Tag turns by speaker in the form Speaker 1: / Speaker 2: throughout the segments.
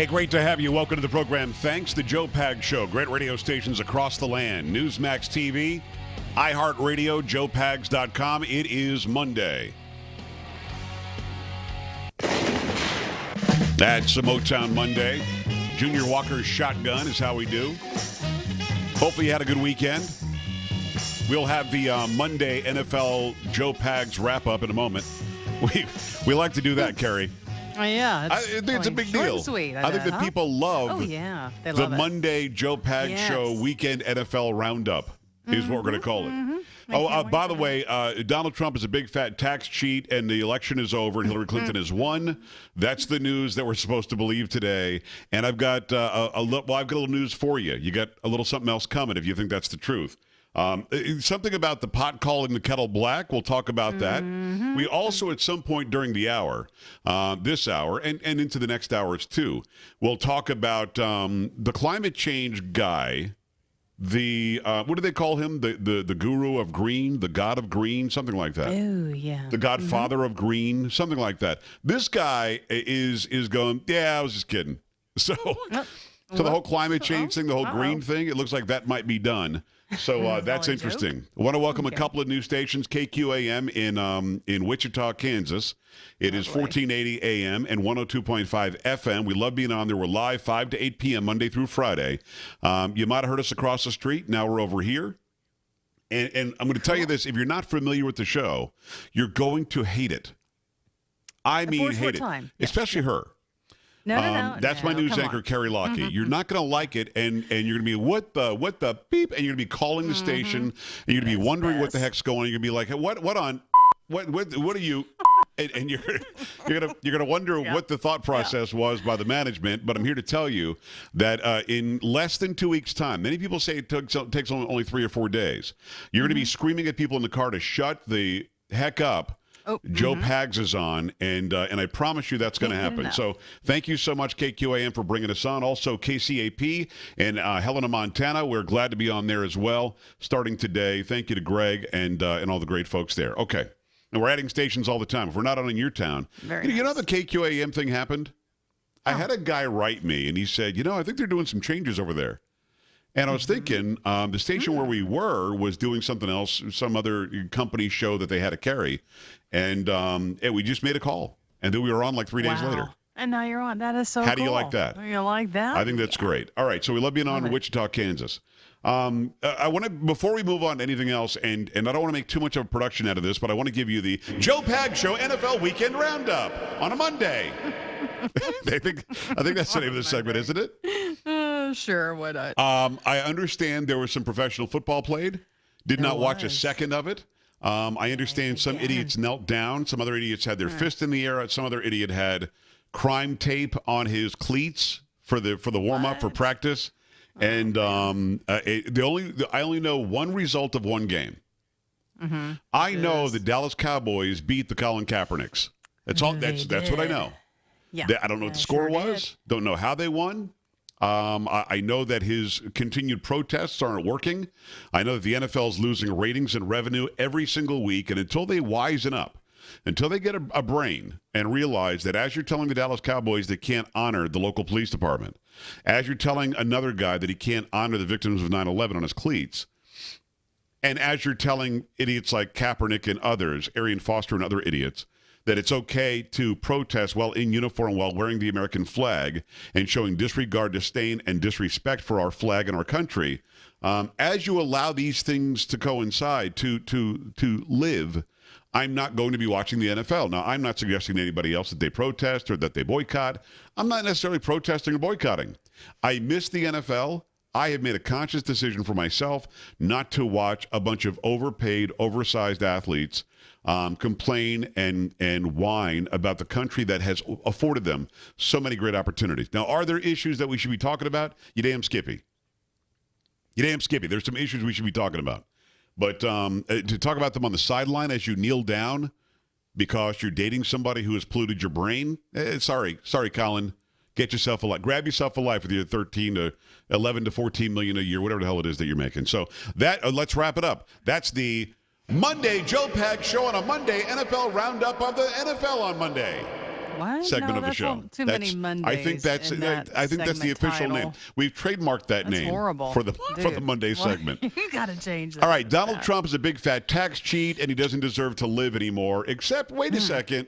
Speaker 1: Hey, great to have you. Welcome to the program. Thanks, The Joe Pags Show. Great radio stations across the land. Newsmax TV, iHeartRadio, JoePags.com. It is Monday. That's a Motown Monday. Junior Walker's Shotgun is how we do. Hopefully you had a good weekend. We'll have the Monday NFL Joe Pags wrap-up in a moment. We like to do that, Carrie.
Speaker 2: Oh, yeah.
Speaker 1: I think it's a big
Speaker 2: short
Speaker 1: deal.
Speaker 2: And sweet,
Speaker 1: I think that people love
Speaker 2: they
Speaker 1: the
Speaker 2: love it.
Speaker 1: Monday Joe Pags Show Weekend NFL Roundup is what we're going to call it. By the way, Donald Trump is a big fat tax cheat, and the election is over, and Hillary Clinton has won. That's the news that we're supposed to believe today. And I've got a little news for you. You got a little something else coming if you think that's the truth. Something about the pot calling the kettle black. We'll talk about that. We also, at some point during the hour, this hour, and into the next hours too, we'll talk about the climate change guy. What do they call him? The guru of green, the god of green, something like that.
Speaker 2: Oh, yeah.
Speaker 1: The godfather of green, something like that. This guy is going, yeah, I was just kidding. So the whole climate change thing, the whole green thing, it looks like that might be done. So that's interesting. I want to welcome a couple of new stations, KQAM in Wichita, Kansas. It is 1480 AM and 102.5 FM. We love being on there. We're live 5 to 8 p.m. Monday through Friday. You might have heard us across the street. Now we're over here. And I'm going to tell you this. If you're not familiar with the show, you're going to hate it. I mean hate it. Especially her.
Speaker 2: No.
Speaker 1: That's my news anchor, Carrie Lockie. You're not going to like it, and you're going to be, what the beep, and you're going to be calling the station, and you're going to be wondering what the heck's going on. You're going to be like, what are you, and you're going to wonder what the thought process was by the management. But I'm here to tell you that in less than 2 weeks' time, many people say it takes only 3 or 4 days. You're going to be screaming at people in the car to shut the heck up. Joe Pags is on, and I promise you that's going to happen. So thank you so much, KQAM, for bringing us on. Also, KCAP and Helena, Montana. We're glad to be on there as well, starting today. Thank you to Greg and all the great folks there. Okay. And we're adding stations all the time. If we're not on in your town. You know the KQAM thing happened? I had a guy write me, and he said, I think they're doing some changes over there. And I was thinking, the station where we were was doing something else, some other company show that they had to carry. And we just made a call. And then we were on like 3 days later.
Speaker 2: And now you're on. That is so cool.
Speaker 1: How do you like that?
Speaker 2: You like that?
Speaker 1: I think that's great. All right, so we love being on Wichita, Kansas. I want to, before we move on to anything else, and I don't want to make too much of a production out of this, but I want to give you the Joe Pags Show NFL Weekend Roundup on a Monday. I think that's the name of the segment, isn't it?
Speaker 2: Sure, why not?
Speaker 1: I understand there was some professional football played. Did not watch a second of it. I understand some idiots knelt down. Some other idiots had their fist in the air. Some other idiot had crime tape on his cleats for the warm-up for practice. And I only know one result of one game. I know the Dallas Cowboys beat the Colin Kaepernicks. That's all. That's what I know.
Speaker 2: Yeah.
Speaker 1: I don't know what the score was. Don't know how they won. I know that his continued protests aren't working. I know that the NFL is losing ratings and revenue every single week. And until they wisen up, until they get a brain and realize that as you're telling the Dallas Cowboys they can't honor the local police department, as you're telling another guy that he can't honor the victims of 9/11 on his cleats, and as you're telling idiots like Kaepernick and others, Arian Foster and other idiots, that it's okay to protest while in uniform, while wearing the American flag and showing disregard, disdain, and disrespect for our flag and our country, as you allow these things to coincide, to live, I'm not going to be watching the NFL. Now, I'm not suggesting to anybody else that they protest or that they boycott. I'm not necessarily protesting or boycotting. I miss the NFL. I have made a conscious decision for myself not to watch a bunch of overpaid, oversized athletes complain and whine about the country that has afforded them so many great opportunities. Now, are there issues that we should be talking about? You damn skippy. There's some issues we should be talking about. But to talk about them on the sideline as you kneel down because you're dating somebody who has polluted your brain, sorry, Colin. Get yourself a life. Grab yourself a life with your 13 to 11 to 14 million a year, whatever the hell it is that you're making. So that let's wrap it up. That's the Monday Joe Pags Show on a Monday NFL Roundup of the NFL on Monday.
Speaker 2: What?
Speaker 1: segment
Speaker 2: No,
Speaker 1: of the
Speaker 2: that's
Speaker 1: show.
Speaker 2: too many Mondays.
Speaker 1: I think that's
Speaker 2: in that
Speaker 1: I think that's the
Speaker 2: segment
Speaker 1: official name.
Speaker 2: title.
Speaker 1: We've trademarked that
Speaker 2: That's
Speaker 1: name
Speaker 2: horrible.
Speaker 1: for the
Speaker 2: Dude,
Speaker 1: Monday
Speaker 2: well,
Speaker 1: segment.
Speaker 2: You got to change that.
Speaker 1: All right, Donald
Speaker 2: That.
Speaker 1: Trump is a big fat tax cheat, and he doesn't deserve to live anymore. Except, wait a second.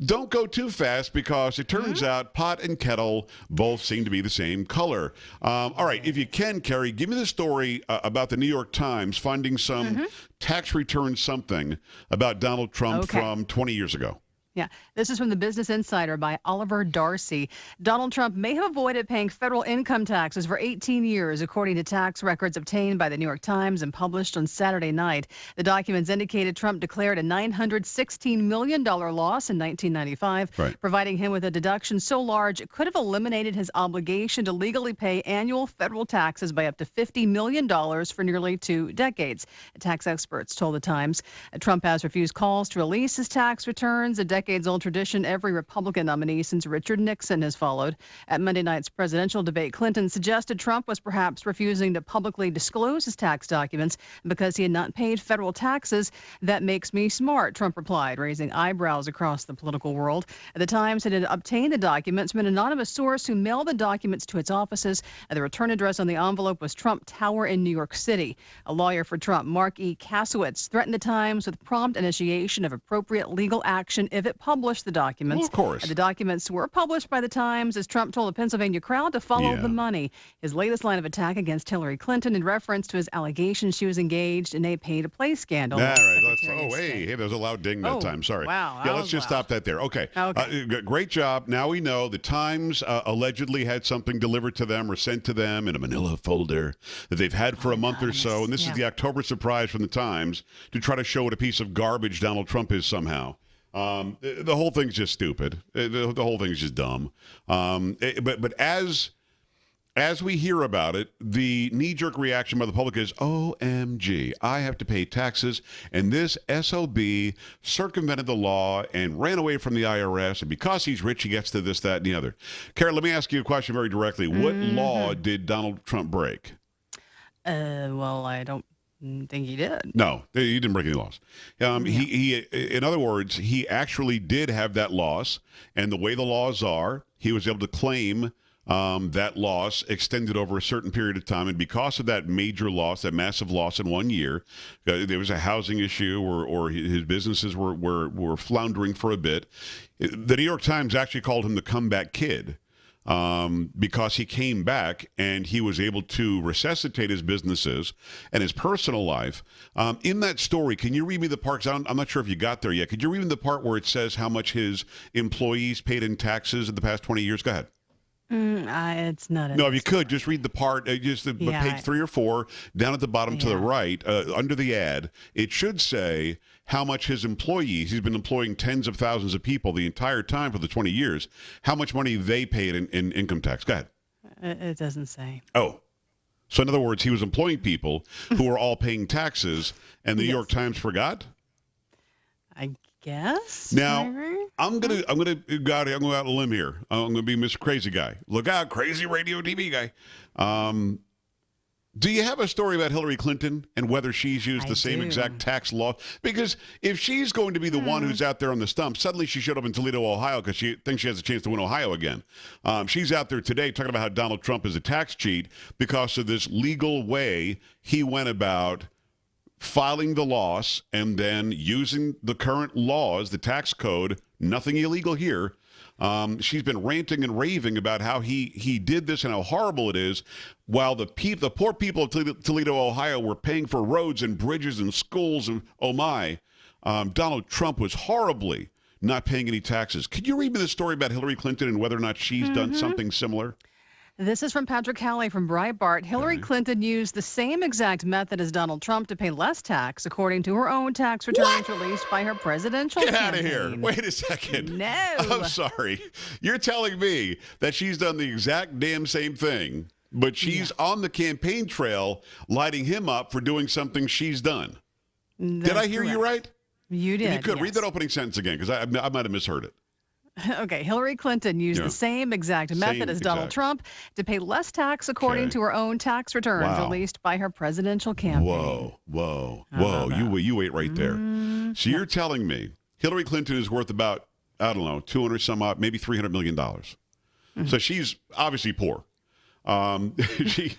Speaker 1: Don't go too fast because it turns out pot and kettle both seem to be the same color. All right, if you can, Carrie, give me the story about the New York Times finding some tax return something about Donald Trump
Speaker 2: Okay.
Speaker 1: from 20 years ago.
Speaker 2: Yeah, this is from the Business Insider by Oliver Darcy. Donald Trump may have avoided paying federal income taxes for 18 years, according to tax records obtained by the New York Times and published on Saturday night. The documents indicated Trump declared a $916 million loss in 1995,
Speaker 1: Right.
Speaker 2: providing him with a deduction so large it could have eliminated his obligation to legally pay annual federal taxes by up to $50 million for nearly 2 decades. Tax experts told the Times. Trump has refused calls to release his tax returns, a decades-old tradition every Republican nominee since Richard Nixon has followed. At Monday night's presidential debate, Clinton suggested Trump was perhaps refusing to publicly disclose his tax documents because he had not paid federal taxes. That makes me smart, Trump replied, raising eyebrows across the political world. The Times had obtained the documents from an anonymous source who mailed the documents to its offices. The return address on the envelope was Trump Tower in New York City. A lawyer for Trump, Mark E. Kasowitz, threatened the Times with prompt initiation of appropriate legal action if it published the documents.
Speaker 1: Well, of course.
Speaker 2: The documents were published by the Times as Trump told a Pennsylvania crowd to follow
Speaker 1: Yeah.
Speaker 2: the money. His latest line of attack against Hillary Clinton in reference to his allegations she was engaged in a pay-to-play scandal.
Speaker 1: All right.
Speaker 2: Secretary of State.
Speaker 1: Hey, there was a loud ding that
Speaker 2: Oh,
Speaker 1: time. Sorry.
Speaker 2: wow,
Speaker 1: Yeah,
Speaker 2: that
Speaker 1: let's
Speaker 2: was
Speaker 1: just
Speaker 2: loud.
Speaker 1: stop that there. Okay.
Speaker 2: Okay.
Speaker 1: Great job. Now we know the Times allegedly had something delivered to them or sent to them in a manila folder that they've had for a month or so. And this
Speaker 2: Yeah.
Speaker 1: is the October surprise from the Times to try to show what a piece of garbage Donald Trump is somehow. The whole thing's just stupid. The whole thing's just dumb. But as we hear about it, the knee-jerk reaction by the public is, OMG, I have to pay taxes, and this SOB circumvented the law and ran away from the IRS, and because he's rich, he gets to this, that, and the other. Karen, let me ask you a question very directly. What law did Donald Trump break?
Speaker 2: Well, I don't think he did.
Speaker 1: No, he didn't break any laws. He, in other words, he actually did have that loss, and the way the laws are, he was able to claim that loss extended over a certain period of time, and because of that major loss, that massive loss in 1 year, there was a housing issue, or his businesses were floundering for a bit. The New York Times actually called him the comeback kid. Because he came back and he was able to resuscitate his businesses and his personal life. In that story, can you read me the part? 'Cause I'm not sure if you got there yet. Could you read me the part where it says how much his employees paid in taxes in the past 20 years? Go ahead.
Speaker 2: It's not.
Speaker 1: No, if you could, just read the part,
Speaker 2: Yeah.
Speaker 1: page 3 or 4, down at the bottom to the
Speaker 2: Yeah.
Speaker 1: right, under the ad. It should say how much his employees, he's been employing tens of thousands of people the entire time for the 20 years, how much money they paid in income tax. Go ahead.
Speaker 2: It doesn't say.
Speaker 1: Oh. So in other words, he was employing people who were all paying taxes, and the New
Speaker 2: Yes.
Speaker 1: York Times forgot?
Speaker 2: I guess.
Speaker 1: Now,
Speaker 2: maybe?
Speaker 1: I'm gonna go out on a limb here. I'm gonna be Mr. Crazy Guy. Look out, crazy radio TV guy. Do you have a story about Hillary Clinton and whether she's used
Speaker 2: I
Speaker 1: the same
Speaker 2: do.
Speaker 1: exact tax law? Because if she's going to be the one who's out there on the stump, suddenly she showed up in Toledo, Ohio, because she thinks she has a chance to win Ohio again. She's out there today talking about how Donald Trump is a tax cheat because of this legal way he went about filing the loss and then using the current laws, the tax code, nothing illegal here. She's been ranting and raving about how he did this and how horrible it is, while the poor people of Toledo, Ohio were paying for roads and bridges and schools, and oh my, Donald Trump was horribly not paying any taxes. Could you read me the story about Hillary Clinton and whether or not she's done something similar?
Speaker 2: This is from Patrick Halley from Breitbart. Hillary Clinton used the same exact method as Donald Trump to pay less tax, according to her own tax returns released by her presidential
Speaker 1: Get
Speaker 2: campaign.
Speaker 1: out of here. Wait a second.
Speaker 2: No.
Speaker 1: I'm sorry. You're telling me that she's done the exact damn same thing, but she's on the campaign trail lighting him up for doing something she's done. Did I hear you right?
Speaker 2: You did.
Speaker 1: If you could, read
Speaker 2: yes.
Speaker 1: that opening sentence again, because I might have misheard it.
Speaker 2: Okay, Hillary Clinton used
Speaker 1: Yeah.
Speaker 2: the same exact method as Donald
Speaker 1: exact.
Speaker 2: Trump to pay less tax according
Speaker 1: Okay.
Speaker 2: to her own tax returns
Speaker 1: Wow.
Speaker 2: released by her presidential campaign.
Speaker 1: Whoa.
Speaker 2: about
Speaker 1: You wait right there.
Speaker 2: Mm-hmm.
Speaker 1: So you're telling me Hillary Clinton is worth about I don't know, 200 some odd, maybe $300 million. So she's obviously poor. She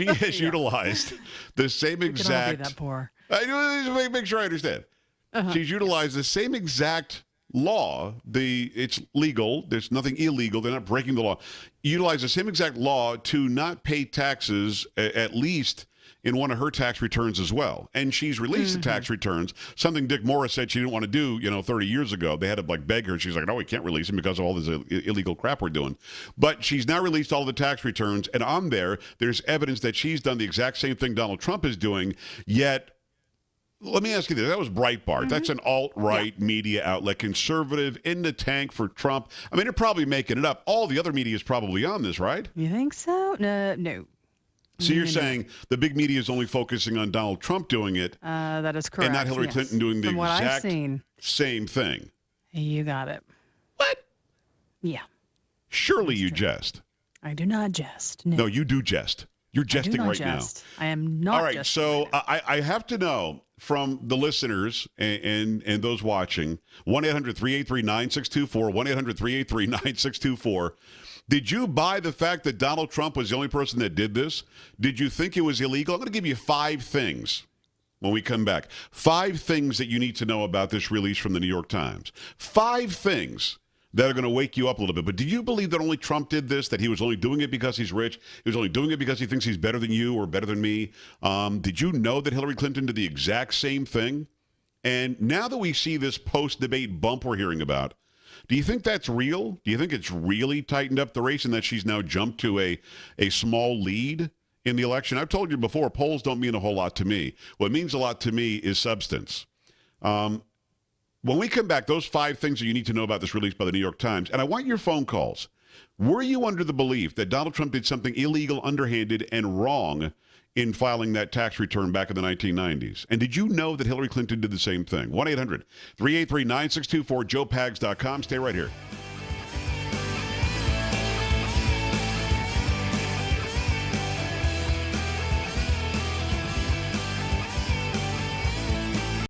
Speaker 1: has utilized the same
Speaker 2: We could all be
Speaker 1: exact.
Speaker 2: that poor.
Speaker 1: I just make sure I understand. She's utilized the same exact law. It's legal. There's nothing illegal. They're not breaking the law. Utilize the same exact law to not pay taxes, at least in one of her tax returns as well. And she's released the tax returns, something Dick Morris said she didn't want to do, 30 years ago. They had to beg her. She's like, no, we can't release them because of all this illegal crap we're doing. But she's now released all the tax returns. And on there's evidence that she's done the exact same thing Donald Trump is doing. Yet, let me ask you this. That was Breitbart. That's an alt-right media outlet, conservative, in the tank for Trump. I mean, they're probably making it up. All the other media is probably on this, right?
Speaker 2: You think so? No.
Speaker 1: So you're saying the big media is only focusing on Donald Trump doing it
Speaker 2: That is correct.
Speaker 1: and not Hillary
Speaker 2: yes.
Speaker 1: Clinton doing the
Speaker 2: From what I've
Speaker 1: exact
Speaker 2: seen,
Speaker 1: same thing?
Speaker 2: you got it.
Speaker 1: What?
Speaker 2: Yeah.
Speaker 1: Surely you jest.
Speaker 2: I do not jest.
Speaker 1: No, you do jest. You're jesting
Speaker 2: I do not
Speaker 1: right
Speaker 2: jest. I am not
Speaker 1: now. All right,
Speaker 2: jesting
Speaker 1: so
Speaker 2: right now.
Speaker 1: I have to know from the listeners and those watching, 1-800-383-9624, 1-800-383-9624, did you buy the fact that Donald Trump was the only person that did this? Did you think it was illegal? I'm going to give you 5 things when we come back. 5 things that you need to know about this release from the New York Times. 5 things that are going to wake you up a little bit. But do you believe that only Trump did this, that he was only doing it because he's rich? He was only doing it because he thinks he's better than you or better than me? Did you know that Hillary Clinton did the exact same thing? And now that we see this post-debate bump we're hearing about, do you think that's real? Do you think it's really tightened up the race and that she's now jumped to a small lead in the election? I've told you before, polls don't mean a whole lot to me. What means a lot to me is substance. When we come back, those 5 things that you need to know about this release by the New York Times, and I want your phone calls. Were you under the belief that Donald Trump did something illegal, underhanded, and wrong in filing that tax return back in the 1990s? And did you know that Hillary Clinton did the same thing? 1-800-383-9624, joepags.com. Stay right here.